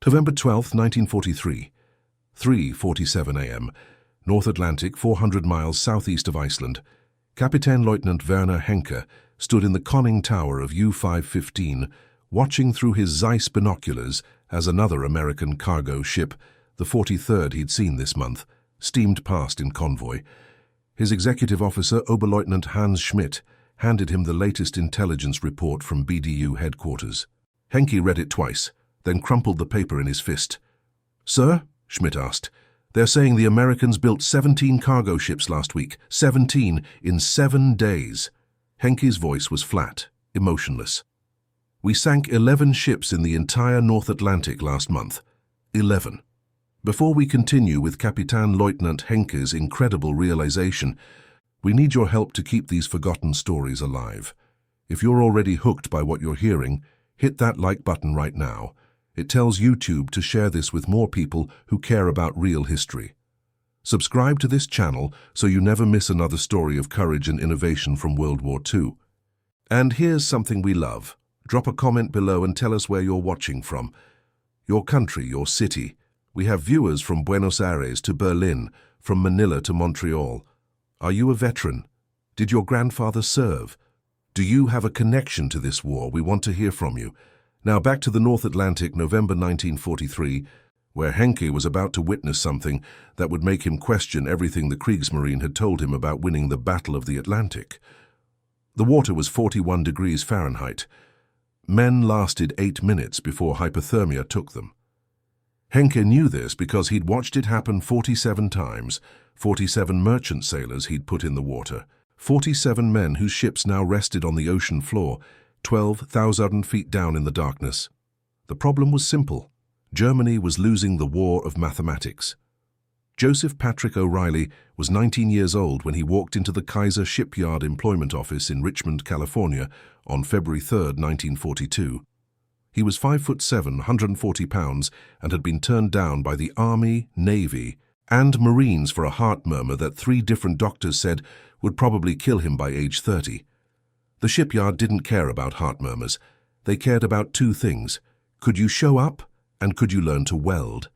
November 12, 1943, 3:47 a.m., North Atlantic, 400 miles southeast of Iceland. Captain Lieutenant Werner Henke stood in the conning tower of U-515, watching through his Zeiss binoculars as another American cargo ship, the 43rd he'd seen this month, steamed past in convoy. His executive officer, Oberleutnant Hans Schmidt, handed him the latest intelligence report from BDU headquarters. Henke read it twice, then crumpled the paper in his fist. "Sir?" Schmidt asked. "They're saying the Americans built 17 cargo ships last week. 17 in 7 days." Henke's voice was flat, emotionless. "We sank 11 ships in the entire North Atlantic last month. 11. Before we continue with Captain Lieutenant Henke's incredible realization, we need your help to keep these forgotten stories alive. If you're already hooked by what you're hearing, hit that like button right now. It tells YouTube to share this with more people who care about real history. Subscribe to this channel so you never miss another story of courage and innovation from World War II. And here's something we love. Drop a comment below and tell us where you're watching from. Your country, your city. We have viewers from Buenos Aires to Berlin, from Manila to Montreal. Are you a veteran? Did your grandfather serve? Do you have a connection to this war? We want to hear from you. Now back to the North Atlantic, November 1943, where Henke was about to witness something that would make him question everything the Kriegsmarine had told him about winning the Battle of the Atlantic. The water was 41 degrees Fahrenheit. Men lasted 8 minutes before hypothermia took them. Henke knew this because he'd watched it happen 47 times, 47 merchant sailors he'd put in the water, 47 men whose ships now rested on the ocean floor, 12,000 feet down in the darkness. The problem was simple. Germany was losing the war of mathematics. Joseph Patrick O'Reilly was 19 years old when he walked into the Kaiser Shipyard Employment Office in Richmond, California on February 3, 1942. He was 5'7", 140 pounds, and had been turned down by the Army, Navy, and Marines for a heart murmur that 3 different doctors said would probably kill him by age 30. The shipyard didn't care about heart murmurs. They cared about 2 things. Could you show up, and could you learn to weld?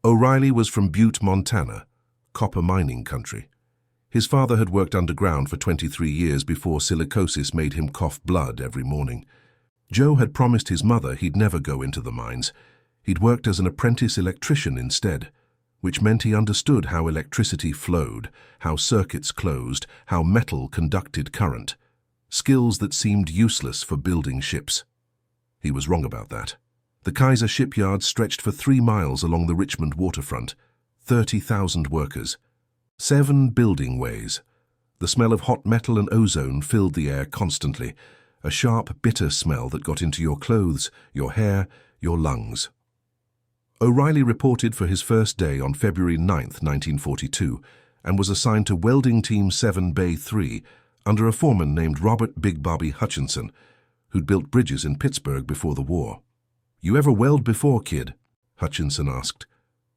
O'Reilly was from Butte, Montana, copper mining country. His father had worked underground for 23 years before silicosis made him cough blood every morning. Joe had promised his mother he'd never go into the mines. He'd worked as an apprentice electrician instead, which meant he understood how electricity flowed, how circuits closed, how metal conducted current. Skills that seemed useless for building ships. He was wrong about that. The Kaiser shipyard stretched for 3 miles along the Richmond waterfront, 30,000 workers. 7 building ways. The smell of hot metal and ozone filled the air constantly, a sharp, bitter smell that got into your clothes, your hair, your lungs. O'Reilly reported for his first day on February 9, 1942, and was assigned to Welding Team 7 Bay 3 under a foreman named Robert Big Bobby Hutchinson, who'd built bridges in Pittsburgh before the war. "You ever weld before, kid?" Hutchinson asked.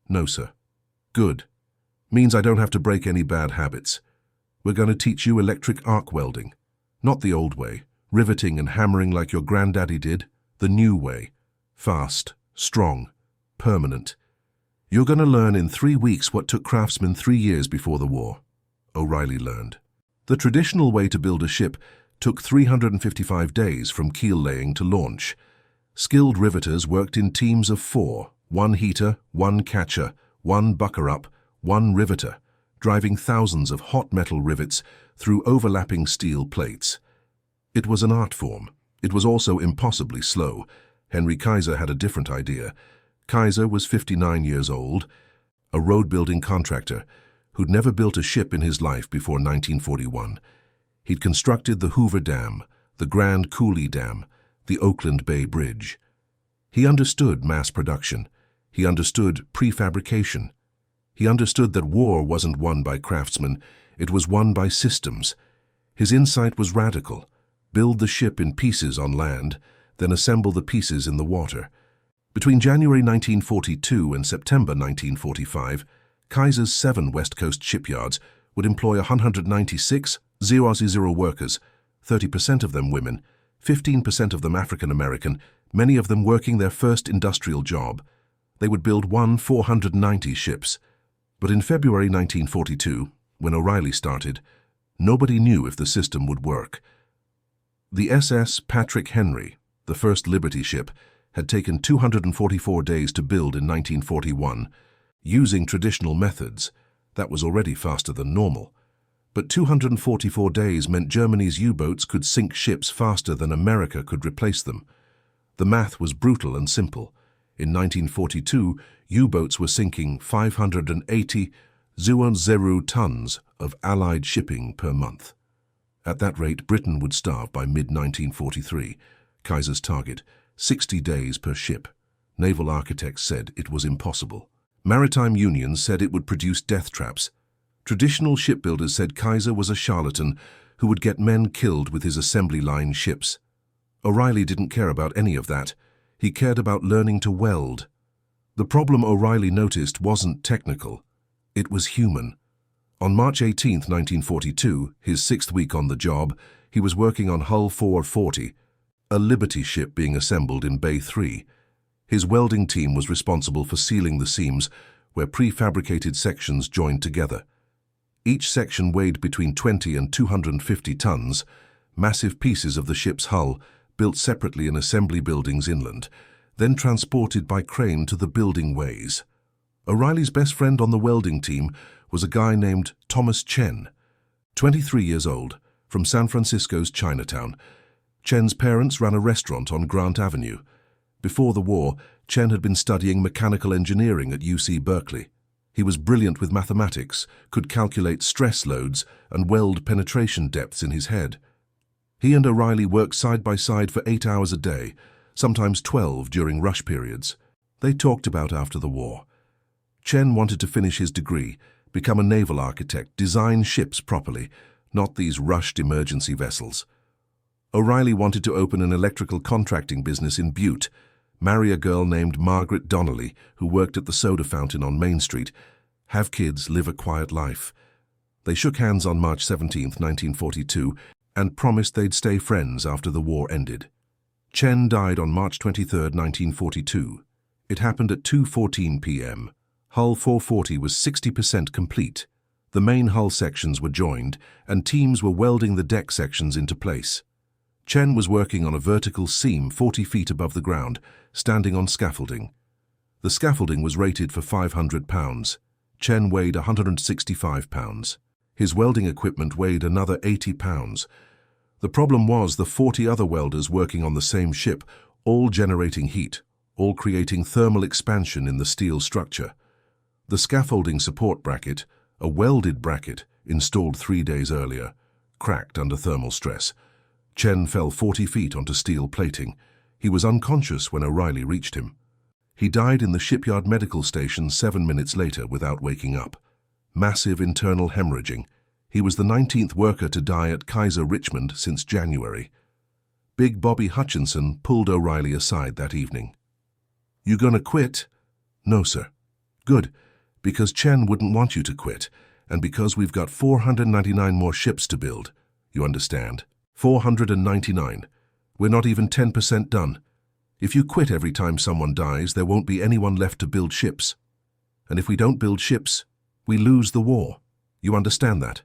"No, sir." "Good. Means I don't have to break any bad habits. We're going to teach you electric arc welding. Not the old way, riveting and hammering like your granddaddy did. The new way. Fast, strong, permanent. You're going to learn in 3 weeks what took craftsmen 3 years before the war." O'Reilly learned. The traditional way to build a ship took 355 days from keel laying to launch. Skilled riveters worked in teams of 4, 1 heater, 1 catcher, 1 bucker-up, 1 riveter, driving thousands of hot metal rivets through overlapping steel plates. It was an art form. It was also impossibly slow. Henry Kaiser had a different idea. Kaiser was 59 years old, a road-building contractor who'd never built a ship in his life before 1941. He'd constructed the Hoover Dam, the Grand Coulee Dam, the Oakland Bay Bridge. He understood mass production. He understood prefabrication. He understood that war wasn't won by craftsmen, it was won by systems. His insight was radical. Build the ship in pieces on land, then assemble the pieces in the water. Between January 1942 and September 1945, Kaiser's 7 West Coast shipyards would employ 196 0 workers, 30% of them women, 15% of them African American, many of them working their first industrial job. They would build 490 ships. But in February 1942, when O'Reilly started, nobody knew if the system would work. The SS Patrick Henry, the first Liberty ship, had taken 244 days to build in 1941. Using traditional methods, that was already faster than normal. But 244 days meant Germany's U-boats could sink ships faster than America could replace them. The math was brutal and simple. In 1942, U-boats were sinking 580 tons of Allied shipping per month. At that rate, Britain would starve by mid-1943. Kaiser's target, 60 days per ship. Naval architects said it was impossible. Maritime unions said it would produce death traps. Traditional shipbuilders said Kaiser was a charlatan who would get men killed with his assembly line ships. O'Reilly didn't care about any of that. He cared about learning to weld. The problem O'Reilly noticed wasn't technical. It was human. On March 18, 1942, his 6th week on the job, he was working on Hull 440, a Liberty ship being assembled in Bay 3. His welding team was responsible for sealing the seams where prefabricated sections joined together. Each section weighed between 20 and 250 tons, massive pieces of the ship's hull built separately in assembly buildings inland, then transported by crane to the building ways. O'Reilly's best friend on the welding team was a guy named Thomas Chen, 23 years old, from San Francisco's Chinatown. Chen's parents ran a restaurant on Grant Avenue. Before the war, Chen had been studying mechanical engineering at UC Berkeley. He was brilliant with mathematics, could calculate stress loads and weld penetration depths in his head. He and O'Reilly worked side by side for 8 hours a day, sometimes 12 during rush periods. They talked about after the war. Chen wanted to finish his degree, become a naval architect, design ships properly, not these rushed emergency vessels. O'Reilly wanted to open an electrical contracting business in Butte, marry a girl named Margaret Donnelly who worked at the soda fountain on Main Street, have kids, live a quiet life. They shook hands on March 17, 1942, and promised they'd stay friends after the war ended. Chen died on March 23, 1942. It happened at 2:14 p.m. Hull 440 was 60% complete. The main hull sections were joined, and teams were welding the deck sections into place. Chen was working on a vertical seam 40 feet above the ground, standing on scaffolding. The scaffolding was rated for 500 pounds. Chen weighed 165 pounds. His welding equipment weighed another 80 pounds. The problem was the 40 other welders working on the same ship, all generating heat, all creating thermal expansion in the steel structure. The scaffolding support bracket, a welded bracket installed 3 days earlier, cracked under thermal stress. Chen fell 40 feet onto steel plating. He was unconscious when O'Reilly reached him. He died in the shipyard medical station 7 minutes later without waking up. Massive internal hemorrhaging. He was the 19th worker to die at Kaiser Richmond since January. Big Bobby Hutchinson pulled O'Reilly aside that evening. "You gonna quit?" "No, sir." "Good, because Chen wouldn't want you to quit, and because we've got 499 more ships to build. You understand? 499. We're not even 10% done. If you quit every time someone dies, there won't be anyone left to build ships. And if we don't build ships, we lose the war. You understand that?"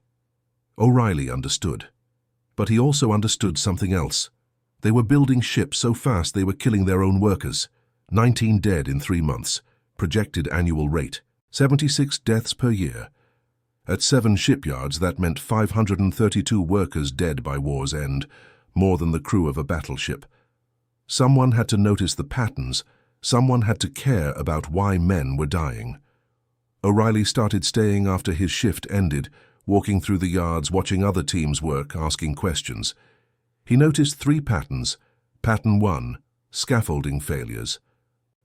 O'Reilly understood. But he also understood something else. They were building ships so fast they were killing their own workers. 19 dead in 3 months. Projected annual rate, 76 deaths per year. At 7 shipyards, that meant 532 workers dead by war's end, more than the crew of a battleship. Someone had to notice the patterns. Someone had to care about why men were dying. O'Reilly started staying after his shift ended, walking through the yards, watching other teams work, asking questions. He noticed 3 patterns. Pattern 1, scaffolding failures.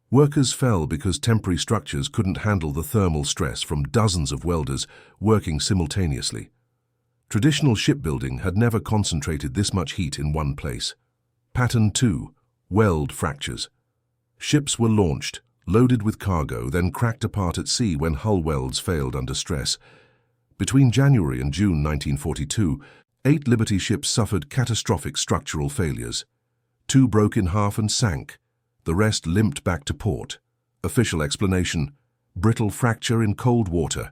Workers fell because temporary structures couldn't handle the thermal stress from dozens of welders working simultaneously. Traditional shipbuilding had never concentrated this much heat in one place. Pattern 2, weld fractures. Ships were launched, loaded with cargo, then cracked apart at sea when hull welds failed under stress. Between January and June 1942, 8 Liberty ships suffered catastrophic structural failures. 2 broke in half and sank. The rest limped back to port. Official explanation: brittle fracture in cold water.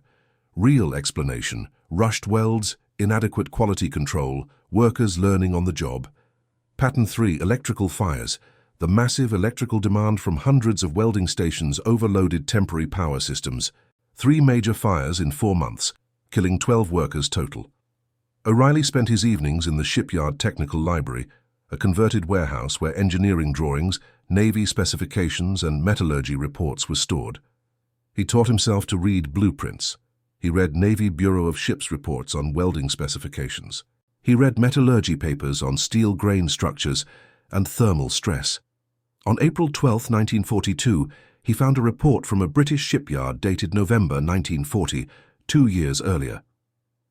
Real explanation: rushed welds, inadequate quality control, workers learning on the job. Pattern 3: electrical fires. The massive electrical demand from hundreds of welding stations overloaded temporary power systems. 3 major fires in 4 months, killing 12 workers total. O'Reilly spent his evenings in the Shipyard Technical Library, a converted warehouse where engineering drawings, Navy specifications, and metallurgy reports were stored. He taught himself to read blueprints. He read Navy Bureau of Ships reports on welding specifications. He read metallurgy papers on steel grain structures and thermal stress. On April 12, 1942, he found a report from a British shipyard dated November 1940, 2 years earlier.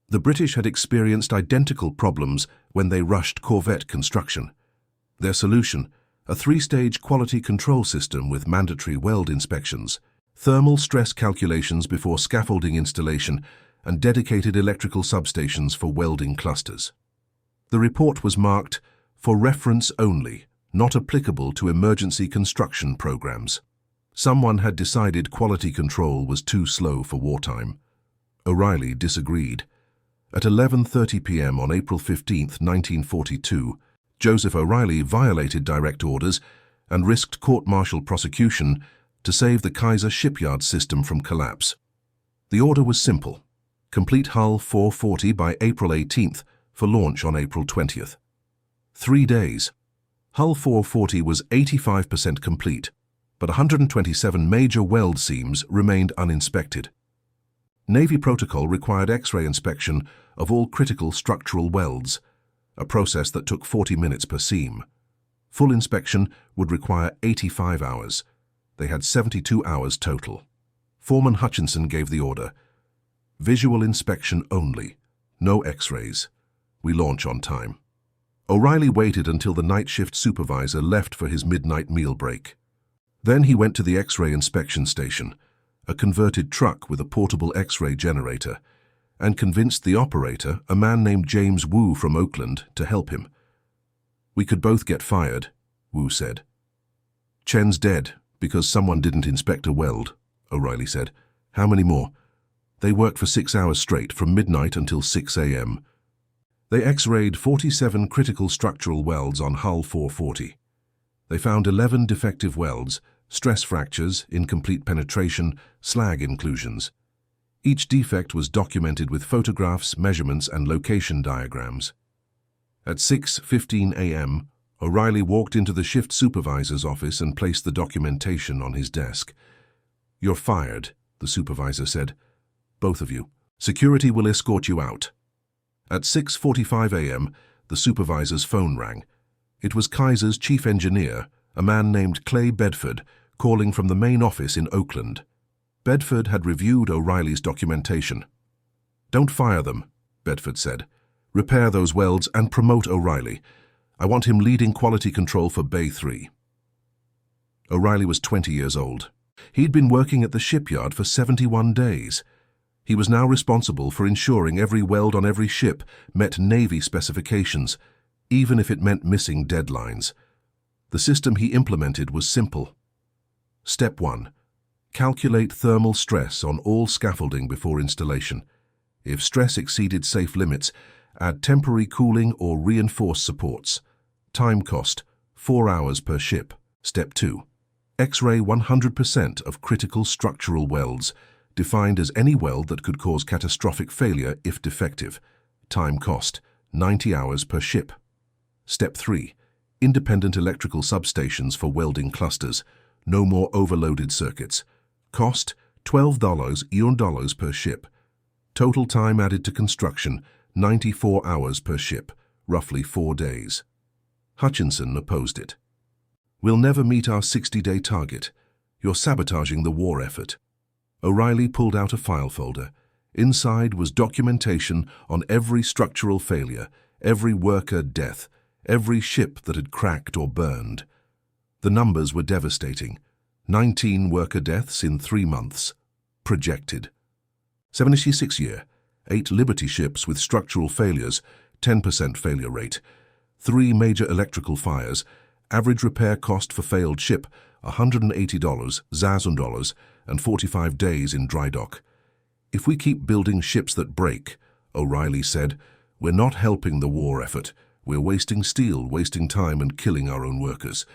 The British had experienced identical problems when they rushed corvette construction. Their solution: a 3-stage quality control system with mandatory weld inspections, thermal stress calculations before scaffolding installation, and dedicated electrical substations for welding clusters. The report was marked, "For reference only, not applicable to emergency construction programs." Someone had decided quality control was too slow for wartime. O'Reilly disagreed. At 11:30 p.m. on April 15, 1942, Joseph O'Reilly violated direct orders and risked court-martial prosecution to save the Kaiser shipyard system from collapse. The order was simple: complete hull 440 by April 18th for launch on April 20th. 3 days. Hull 440 was 85% complete, but 127 major weld seams remained uninspected. Navy protocol required X-ray inspection of all critical structural welds, a process that took 40 minutes per seam. Full inspection would require 85 hours. They had 72 hours total. Foreman Hutchinson gave the order: visual inspection only, no X-rays. We launch on time. O'Reilly waited until the night shift supervisor left for his midnight meal break. Then he went to the X-ray inspection station, a converted truck with a portable X-ray generator, and convinced the operator, a man named James Wu from Oakland, to help him. "We could both get fired," Wu said. "Chen's dead because someone didn't inspect a weld," O'Reilly said. "How many more?" They worked for 6 hours straight, from midnight until 6 a.m. They X-rayed 47 critical structural welds on hull 440. They found 11 defective welds, stress fractures, incomplete penetration, slag inclusions. Each defect was documented with photographs, measurements, and location diagrams. At 6:15 a.m., O'Reilly walked into the shift supervisor's office and placed the documentation on his desk. "You're fired," the supervisor said. "Both of you. Security will escort you out." At 6:45 a.m., the supervisor's phone rang. It was Kaiser's chief engineer, a man named Clay Bedford, calling from the main office in Oakland. Bedford had reviewed O'Reilly's documentation. "Don't fire them," Bedford said. "Repair those welds and promote O'Reilly. I want him leading quality control for Bay 3. O'Reilly was 20 years old. He'd been working at the shipyard for 71 days. He was now responsible for ensuring every weld on every ship met Navy specifications, even if it meant missing deadlines. The system he implemented was simple. Step 1. Calculate thermal stress on all scaffolding before installation. If stress exceeded safe limits, add temporary cooling or reinforce supports. Time cost: 4 hours per ship. Step 2. X-ray 100% of critical structural welds, defined as any weld that could cause catastrophic failure if defective. Time cost: 90 hours per ship. Step 3. Independent electrical substations for welding clusters. No more overloaded circuits. Cost: $12 per ship. Total time added to construction: 94 hours per ship, roughly 4 days. Hutchinson opposed it. "We'll never meet our 60-day target. You're sabotaging the war effort." O'Reilly pulled out a file folder. Inside was documentation on every structural failure, every worker death, every ship that had cracked or burned. The numbers were devastating. 19 worker deaths in 3 months. Projected. 76 year. 8 Liberty ships with structural failures, 10% failure rate. 3 major electrical fires. Average repair cost for failed ship, $180 $1,000 and 45 days in dry dock. "If we keep building ships that break," O'Reilly said, "we're not helping the war effort. We're wasting steel, wasting time and killing our own workers.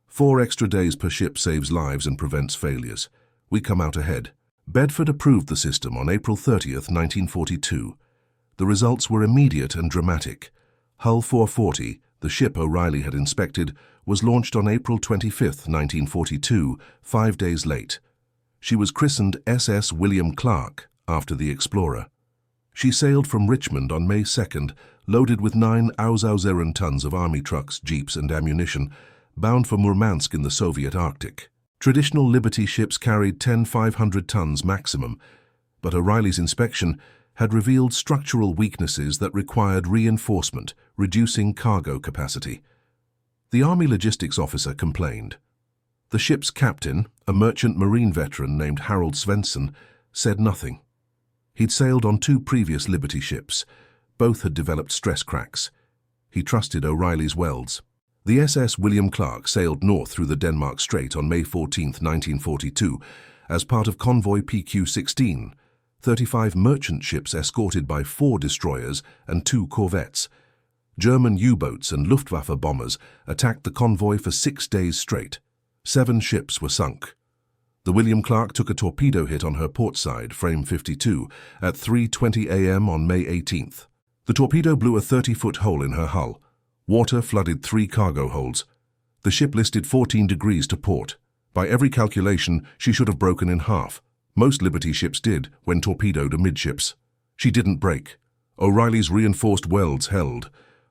4 extra days per ship saves lives and prevents failures. We come out ahead." Bedford approved the system on April 30, 1942. The results were immediate and dramatic. Hull 440, the ship O'Reilly had inspected, was launched on April 25, 1942, 5 days late. She was christened SS William Clark after the explorer. She sailed from Richmond on May 2nd, loaded with 9,000 tons of army trucks, jeeps and ammunition, bound for Murmansk in the Soviet Arctic. Traditional Liberty ships carried 10,500 tons maximum, but O'Reilly's inspection had revealed structural weaknesses that required reinforcement, reducing cargo capacity. The Army logistics officer complained. The ship's captain, a merchant marine veteran named Harold Svensson, said nothing. He'd sailed on 2 previous Liberty ships. Both had developed stress cracks. He trusted O'Reilly's welds. The SS William Clark sailed north through the Denmark Strait on May 14, 1942, as part of convoy PQ-16, 35 merchant ships escorted by 4 destroyers and 2 corvettes. German U-boats and Luftwaffe bombers attacked the convoy for 6 days straight. 7 ships were sunk. The William Clark took a torpedo hit on her port side, frame 52, at 3:20 a.m. on May 18th. The torpedo blew a 30-foot hole in her hull. Water flooded 3 cargo holds. The ship listed 14 degrees to port. By every calculation, she should have broken in half. Most Liberty ships did when torpedoed amidships. She didn't break. O'Reilly's reinforced welds held.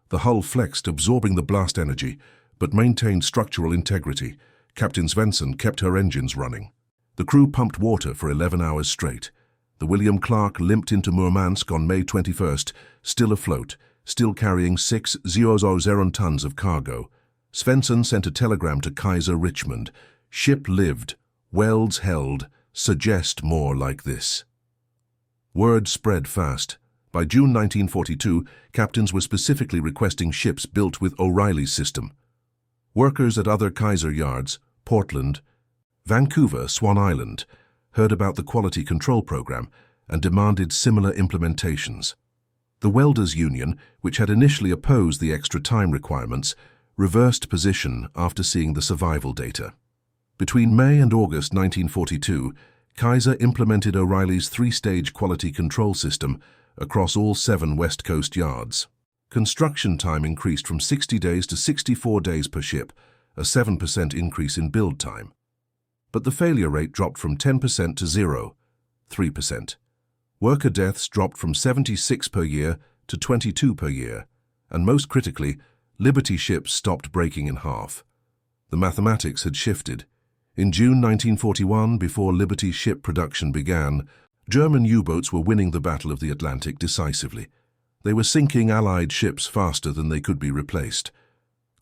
The hull flexed, absorbing the blast energy, but maintained structural integrity. Captain Svensson kept her engines running. The crew pumped water for 11 hours straight. The William Clark limped into Murmansk on May 21st, still afloat, still carrying 6,000 tons of cargo. Svensson sent a telegram to Kaiser Richmond. "Ship lived, welds held, suggest more like this." Word spread fast. By June 1942, captains were specifically requesting ships built with O'Reilly's system. Workers at other Kaiser yards, Portland, Vancouver, Swan Island, heard about the quality control program and demanded similar implementations. The Welders Union, which had initially opposed the extra time requirements, reversed position after seeing the survival data. Between May and August 1942, Kaiser implemented O'Reilly's 3-stage quality control system across all 7 West Coast yards. Construction time increased from 60 days to 64 days per ship, a 7% increase in build time. But the failure rate dropped from 10% to 3%. Worker deaths dropped from 76 per year to 22 per year, and most critically, Liberty ships stopped breaking in half. The mathematics had shifted. In June 1941, before Liberty ship production began, German U-boats were winning the Battle of the Atlantic decisively. They were sinking Allied ships faster than they could be replaced.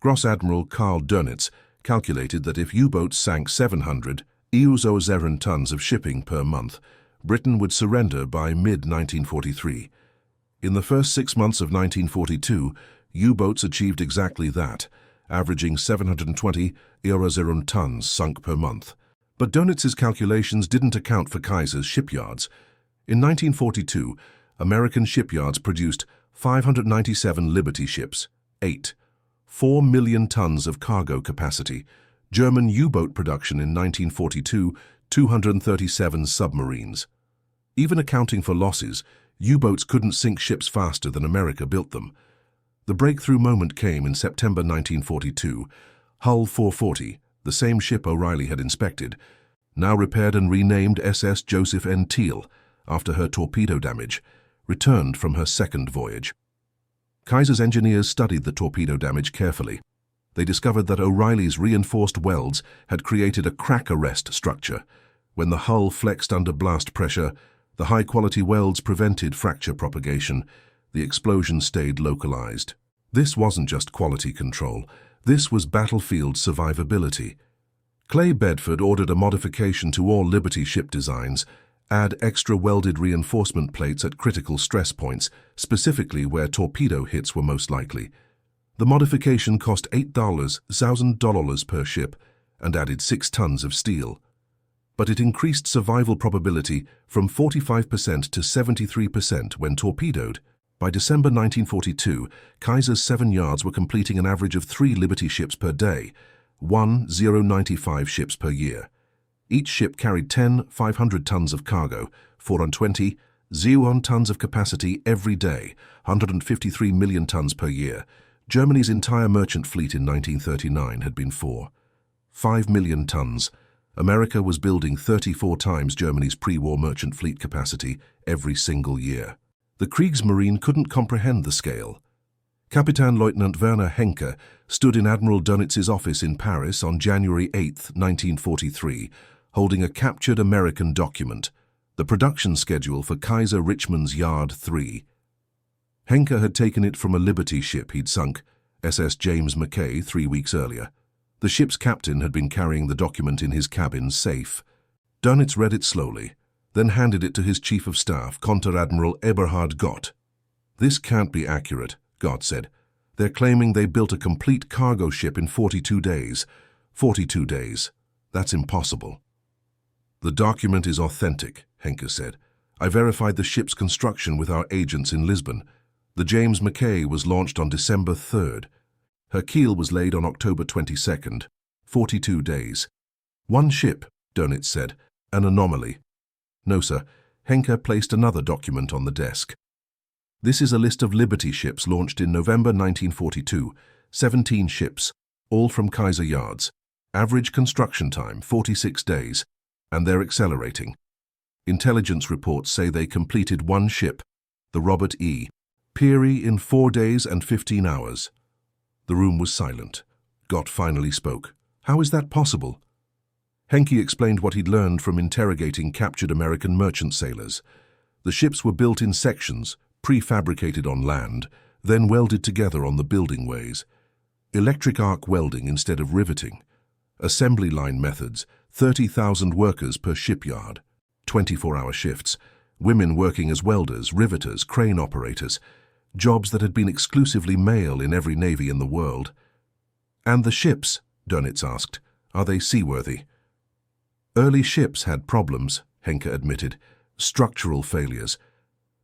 Gross Admiral Karl Dönitz calculated that if U-boats sank 700,000 tons of shipping per month, Britain would surrender by mid-1943. In the first 6 months of 1942, U-boats achieved exactly that, averaging 720,000 tons sunk per month. But Dönitz's calculations didn't account for Kaiser's shipyards. In 1942, American shipyards produced 597 Liberty ships, 4 million tons of cargo capacity. German U-boat production in 1942, 237 submarines. Even accounting for losses, U-boats couldn't sink ships faster than America built them. The breakthrough moment came in September 1942. Hull 440, the same ship O'Reilly had inspected, now repaired and renamed SS Joseph N. Teal after her torpedo damage, returned from her second voyage. Kaiser's engineers studied the torpedo damage carefully. They discovered that O'Reilly's reinforced welds had created a crack arrest structure. When the hull flexed under blast pressure, the high-quality welds prevented fracture propagation. The explosion stayed localized. This wasn't just quality control. This was battlefield survivability. Clay Bedford ordered a modification to all Liberty ship designs, add extra welded reinforcement plates at critical stress points, specifically where torpedo hits were most likely. The modification cost $8,000 per ship and added 6 tons of steel. But it increased survival probability from 45% to 73% when torpedoed. By December 1942, Kaiser's 7 yards were completing an average of 3 Liberty ships per day, 1095 ships per year. Each ship carried 10 500 tons of cargo, 420 01 tons of capacity every day, 153 million tons per year. Germany's entire merchant fleet in 1939 had been 5 million tons. America was building 34 times Germany's pre-war merchant fleet capacity every single year. The Kriegsmarine couldn't comprehend the scale. Kapitän-Leutnant Werner Henke stood in Admiral Dönitz's office in Paris on January 8, 1943, holding a captured American document, the production schedule for Kaiser Richmond's Yard 3. Henke had taken it from a Liberty ship he'd sunk, SS James Mackay, 3 weeks earlier. The ship's captain had been carrying the document in his cabin safe. Dönitz read it slowly, then handed it to his chief of staff, Konter-Admiral Eberhard Gott. "This can't be accurate," Gott said. "They're claiming they built a complete cargo ship in 42 days. 42 days. That's impossible." "The document is authentic," Henke said. "I verified the ship's construction with our agents in Lisbon. The James Mackay was launched on December 3rd. Her keel was laid on October 22nd, 42 days. One ship," Dönitz said, "an anomaly." "No, sir." Henke placed another document on the desk. "This is a list of Liberty ships launched in November 1942, 17 ships, all from Kaiser yards. Average construction time, 46 days, and they're accelerating. Intelligence reports say they completed one ship, the Robert E. Peary, in 4 days and 15 hours. The room was silent. Gott finally spoke. "How is that possible?" Henke explained what he'd learned from interrogating captured American merchant sailors. The ships were built in sections, prefabricated on land, then welded together on the building ways. Electric arc welding instead of riveting. Assembly line methods, 30,000 workers per shipyard. 24-hour shifts. Women working as welders, riveters, crane operators. Jobs that had been exclusively male in every navy in the world. "And the ships," Dönitz asked, "are they seaworthy?" "Early ships had problems," Henke admitted, "structural failures.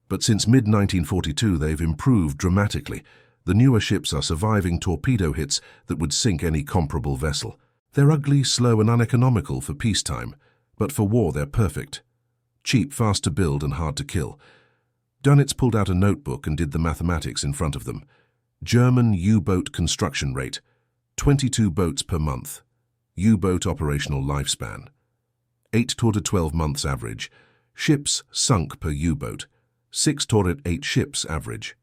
But since mid-1942 they've improved dramatically. The newer ships are surviving torpedo hits that would sink any comparable vessel. They're ugly, slow and uneconomical for peacetime, but for war they're perfect. Cheap, fast to build and hard to kill." Dönitz pulled out a notebook and did the mathematics in front of them. German U-boat construction rate, 22 boats per month. U-boat operational lifespan, 8 to 12 months average. Ships sunk per U-boat, 6 to 8 ships average.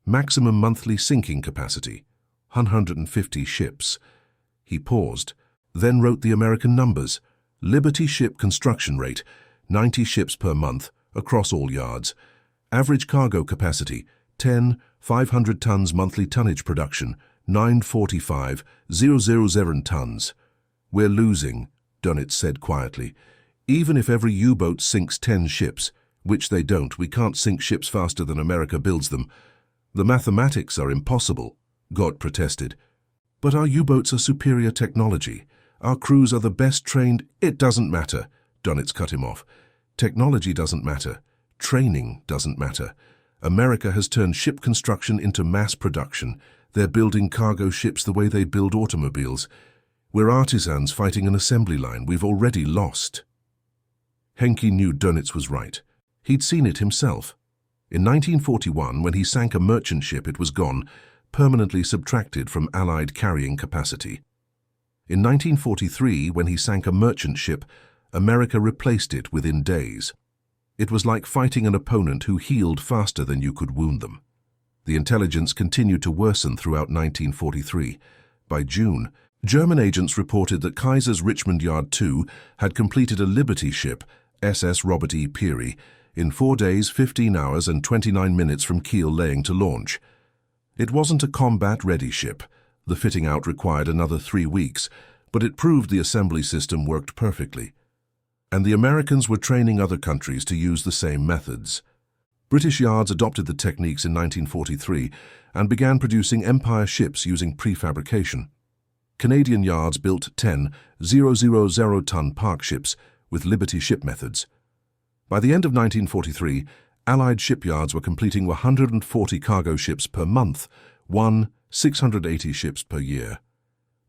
Maximum monthly sinking capacity, 150 ships. He paused, then wrote the American numbers. Liberty ship construction rate, 90 ships per month, across all yards. Average cargo capacity, 10 500 tons monthly tonnage production, 945,000 tons. "We're losing," Dönitz said quietly. "Even if every U-boat sinks 10 ships, which they don't, we can't sink ships faster than America builds them. The mathematics are impossible," Gott protested. "But our U-boats are superior technology. Our crews are the best trained—" "It doesn't matter," Dönitz cut him off. "Technology doesn't matter. Training doesn't matter. America has turned ship construction into mass production. They're building cargo ships the way they build automobiles. We're artisans fighting an assembly line. We've already lost." Henke knew Dönitz was right. He'd seen it himself. In 1941, when he sank a merchant ship, it was gone, permanently subtracted from Allied carrying capacity. In 1943, when he sank a merchant ship, America replaced it within days. It was like fighting an opponent who healed faster than you could wound them. The intelligence continued to worsen throughout 1943. By June, German agents reported that Kaiser's Richmond Yard 2 had completed a Liberty ship, SS Robert E. Peary, in 4 days, 15 hours and 29 minutes from keel laying to launch. It wasn't a combat-ready ship. The fitting out required another 3 weeks, but it proved the assembly system worked perfectly. And the Americans were training other countries to use the same methods. British yards adopted the techniques in 1943 and began producing Empire ships using prefabrication. Canadian yards built 10 000-ton Park ships with Liberty ship methods. By the end of 1943, Allied shipyards were completing 140 cargo ships per month, 680 ships per year.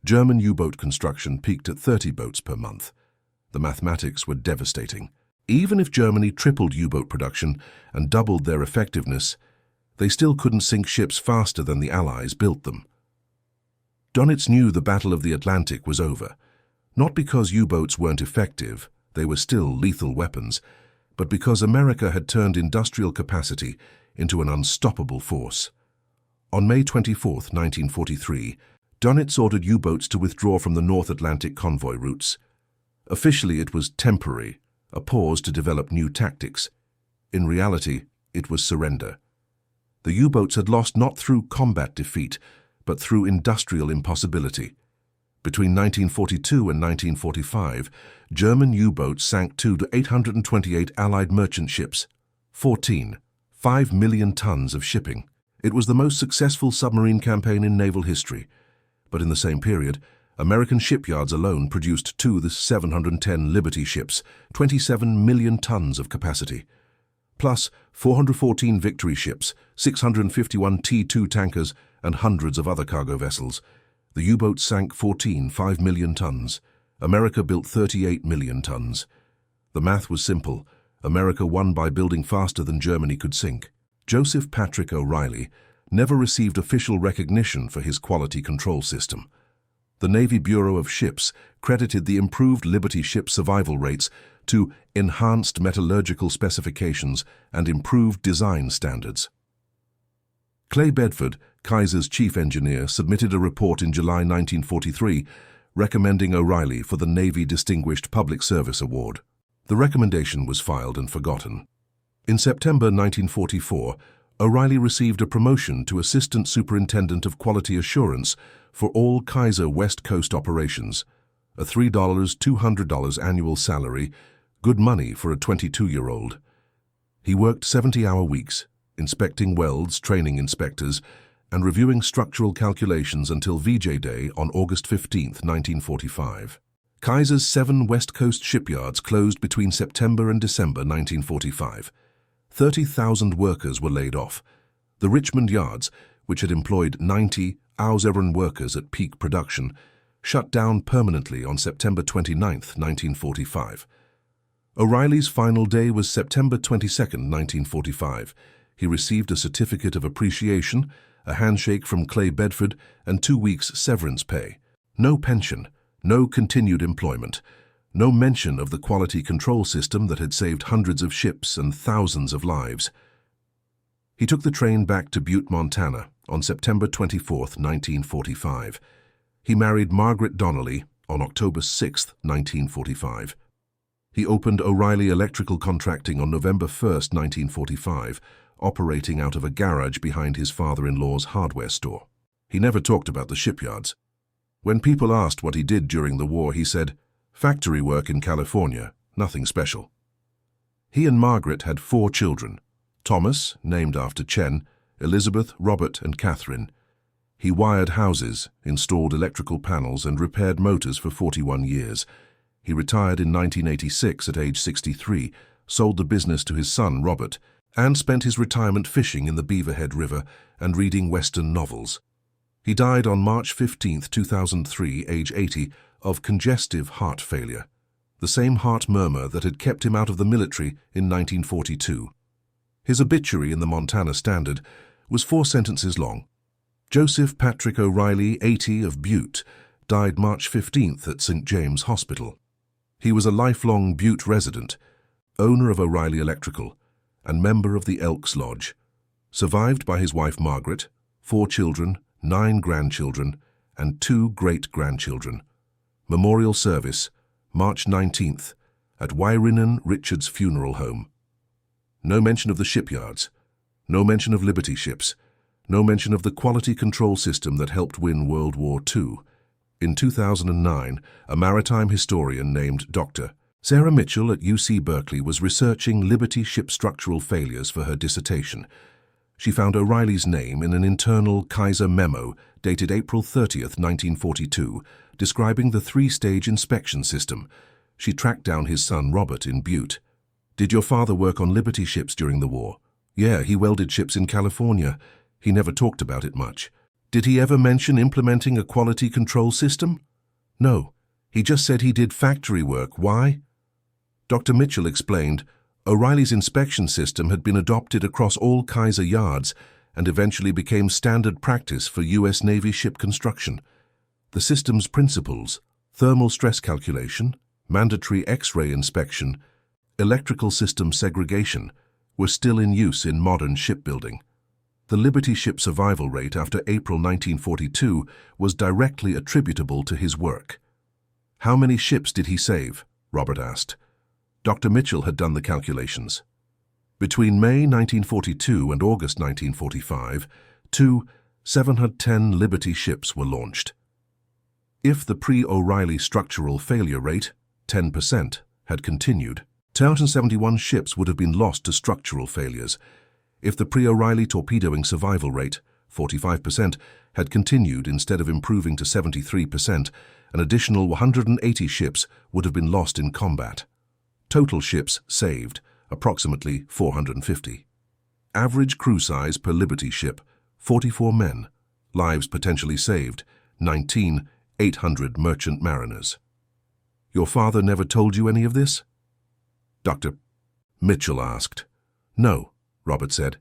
German U-boat construction peaked at 30 boats per month. The mathematics were devastating. Even if Germany tripled U-boat production and doubled their effectiveness, they still couldn't sink ships faster than the Allies built them. Dönitz knew the Battle of the Atlantic was over, not because U-boats weren't effective, they were still lethal weapons, but because America had turned industrial capacity into an unstoppable force. On May 24, 1943, Dönitz ordered U-boats to withdraw from the North Atlantic convoy routes. Officially, it was temporary, a pause to develop new tactics. In reality, it was surrender. The U-boats had lost not through combat defeat, but through industrial impossibility. Between 1942 and 1945, German U-boats sank 2 to 828 Allied merchant ships, 5 million tons of shipping. It was the most successful submarine campaign in naval history. But in the same period, American shipyards alone produced 2 of the 710 Liberty ships, 27 million tons of capacity, plus 414 Victory ships, 651 T2 tankers, and hundreds of other cargo vessels. The U-boats sank 5 million tons. America built 38 million tons. The math was simple. America won by building faster than Germany could sink. Joseph Patrick O'Reilly never received official recognition for his quality control system. The Navy Bureau of Ships credited the improved Liberty ship survival rates to enhanced metallurgical specifications and improved design standards. Clay Bedford, Kaiser's chief engineer, submitted a report in July 1943 recommending O'Reilly for the Navy Distinguished Public Service Award. The recommendation was filed and forgotten. In September 1944, O'Reilly received a promotion to Assistant Superintendent of Quality Assurance for all Kaiser West Coast operations, a $200 annual salary, good money for a 22-year-old. He worked 70-hour weeks, inspecting welds, training inspectors, and reviewing structural calculations until VJ Day on August 15, 1945. Kaiser's 7 West Coast shipyards closed between September and December 1945. 30,000 workers were laid off. The Richmond yards, which had employed 90 Auseren workers at peak production, shut down permanently on September 29, 1945. O'Reilly's final day was September 22, 1945. He received a certificate of appreciation, a handshake from Clay Bedford, and 2 weeks' severance pay. No pension, no continued employment, no mention of the quality control system that had saved hundreds of ships and thousands of lives. He took the train back to Butte, Montana on September 24, 1945. He married Margaret Donnelly on October 6, 1945. He opened O'Reilly Electrical Contracting on November 1, 1945, operating out of a garage behind his father-in-law's hardware store. He never talked about the shipyards. When people asked what he did during the war, he said, "Factory work in California, nothing special." He and Margaret had 4 children: Thomas, named after Chen, Elizabeth, Robert, and Catherine. He wired houses, installed electrical panels, and repaired motors for 41 years. He retired in 1986 at age 63, sold the business to his son, Robert, and spent his retirement fishing in the Beaverhead River and reading Western novels. He died on March 15, 2003, age 80, of congestive heart failure, the same heart murmur that had kept him out of the military in 1942. His obituary in the Montana Standard was 4 sentences long. Joseph Patrick O'Reilly, 80, of Butte, died March 15th at St. James Hospital. He was a lifelong Butte resident, owner of O'Reilly Electrical, and member of the Elks Lodge, survived by his wife Margaret, 4 children, 9 grandchildren, and 2 great-grandchildren. Memorial service, March 19th, at Wairinen Richards Funeral Home. No mention of the shipyards, no mention of Liberty ships, no mention of the quality control system that helped win World War II. In 2009, a maritime historian named Dr. Sarah Mitchell at UC Berkeley was researching Liberty ship structural failures for her dissertation. She found O'Reilly's name in an internal Kaiser memo dated April 30th, 1942, describing the three-stage inspection system. She tracked down his son Robert in Butte. "Did your father work on Liberty ships during the war?" "Yeah, he welded ships in California. He never talked about it much." "Did he ever mention implementing a quality control system?" "No. He just said he did factory work. Why?" Dr. Mitchell explained, O'Reilly's inspection system had been adopted across all Kaiser yards and eventually became standard practice for U.S. Navy ship construction. The system's principles, thermal stress calculation, mandatory X-ray inspection, electrical system segregation, were still in use in modern shipbuilding. The Liberty ship survival rate after April 1942 was directly attributable to his work. "How many ships did he save?" Robert asked. Dr. Mitchell had done the calculations. Between May 1942 and August 1945, 710 Liberty ships were launched. If the pre-O'Reilly structural failure rate, 10%, had continued, 271 ships would have been lost to structural failures. If the pre-O'Reilly torpedoing survival rate, 45%, had continued instead of improving to 73%, an additional 180 ships would have been lost in combat. Total ships saved, approximately 450. Average crew size per Liberty ship, 44 men. Lives potentially saved, 800 merchant mariners. "Your father never told you any of this?" Dr. Mitchell asked. "No," Robert said.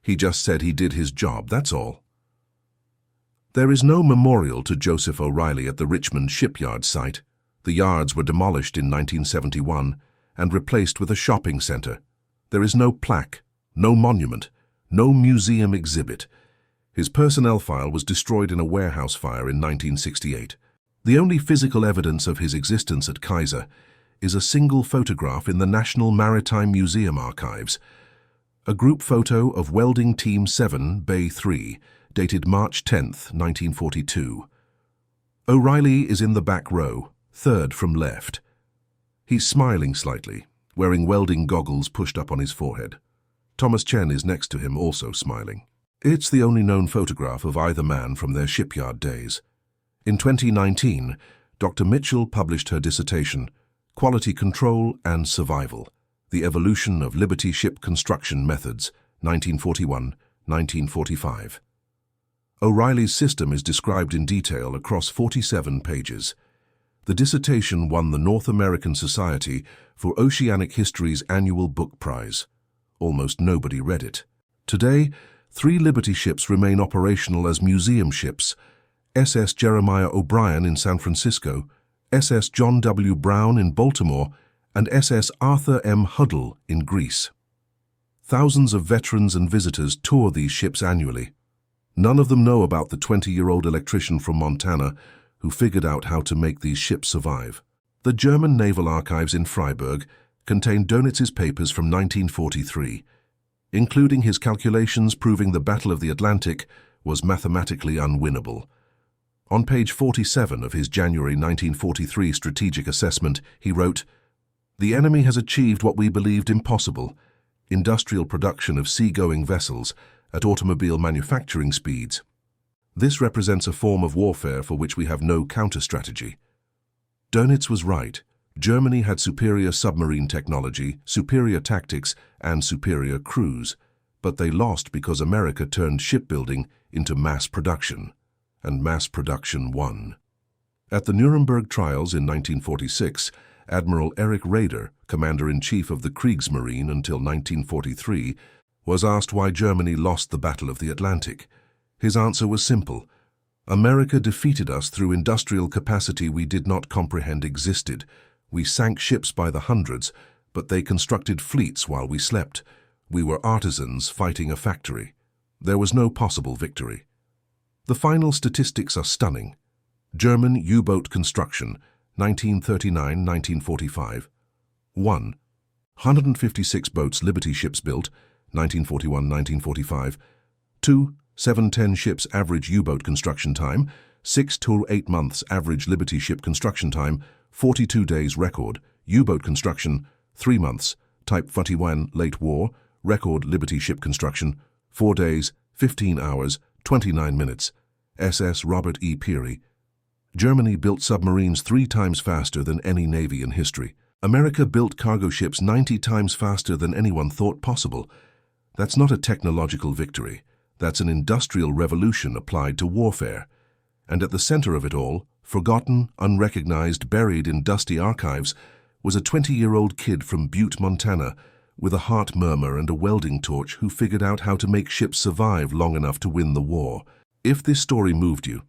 "He just said he did his job, that's all." There is no memorial to Joseph O'Reilly at the Richmond shipyard site. The yards were demolished in 1971 and replaced with a shopping center. There is no plaque, no monument, no museum exhibit. His personnel file was destroyed in a warehouse fire in 1968. The only physical evidence of his existence at Kaiser is a single photograph in the National Maritime Museum archives. A group photo of Welding Team 7, Bay 3, dated March 10, 1942. O'Reilly is in the back row, third from left. He's smiling slightly, wearing welding goggles pushed up on his forehead. Thomas Chen is next to him, also smiling. It's the only known photograph of either man from their shipyard days. In 2019, Dr. Mitchell published her dissertation, Quality Control and Survival, The Evolution of Liberty Ship Construction Methods, 1941-1945. O'Reilly's system is described in detail across 47 pages. The dissertation won the North American Society for Oceanic History's annual book prize. Almost nobody read it. Today, 3 Liberty ships remain operational as museum ships: SS Jeremiah O'Brien in San Francisco, SS John W. Brown in Baltimore, and SS Arthur M. Huddle in Greece. Thousands of veterans and visitors tour these ships annually. None of them know about the 20-year-old electrician from Montana who figured out how to make these ships survive. The German naval archives in Freiburg contain Dönitz's papers from 1943, including his calculations proving the Battle of the Atlantic was mathematically unwinnable. On page 47 of his January 1943 strategic assessment, he wrote, "The enemy has achieved what we believed impossible, industrial production of sea-going vessels at automobile manufacturing speeds. This represents a form of warfare for which we have no counter-strategy." Dönitz was right. Germany had superior submarine technology, superior tactics, and superior crews, but they lost because America turned shipbuilding into mass production, and mass production won. At the Nuremberg trials in 1946, Admiral Erich Raeder, commander-in-chief of the Kriegsmarine until 1943, was asked why Germany lost the Battle of the Atlantic. His answer was simple: America defeated us through industrial capacity we did not comprehend existed. We sank ships by the hundreds, but they constructed fleets while we slept. We were artisans fighting a factory. There was no possible victory. The final statistics are stunning. German U-boat construction, 1939-1945. 1. 156 boats Liberty ships built, 1941-1945. 2. 710 ships average U-boat construction time, 6 to 8 months average Liberty ship construction time, 42 days record, U-boat construction, 3 months, Type 41 late war, record Liberty ship construction, 4 days, 15 hours, 29 minutes. SS Robert E. Peary. Germany built submarines 3 times faster than any navy in history. America built cargo ships 90 times faster than anyone thought possible. That's not a technological victory. That's an industrial revolution applied to warfare. And at the center of it all, forgotten, unrecognized, buried in dusty archives, was a 20-year-old kid from Butte, Montana, with a heart murmur and a welding torch who figured out how to make ships survive long enough to win the war. If this story moved you,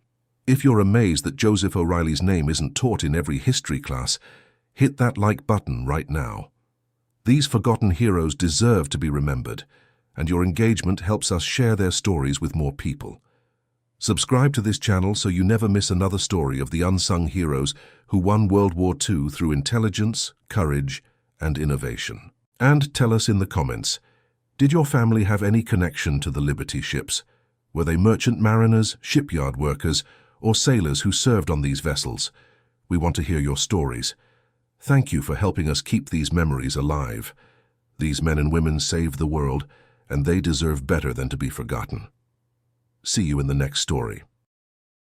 if you're amazed that Joseph O'Reilly's name isn't taught in every history class, hit that like button right now. These forgotten heroes deserve to be remembered, and your engagement helps us share their stories with more people. Subscribe to this channel so you never miss another story of the unsung heroes who won World War II through intelligence, courage, and innovation. And tell us in the comments, did your family have any connection to the Liberty ships? Were they merchant mariners, shipyard workers, or sailors who served on these vessels? We want to hear your stories. Thank you for helping us keep these memories alive. These men and women saved the world, and they deserve better than to be forgotten. See you in the next story.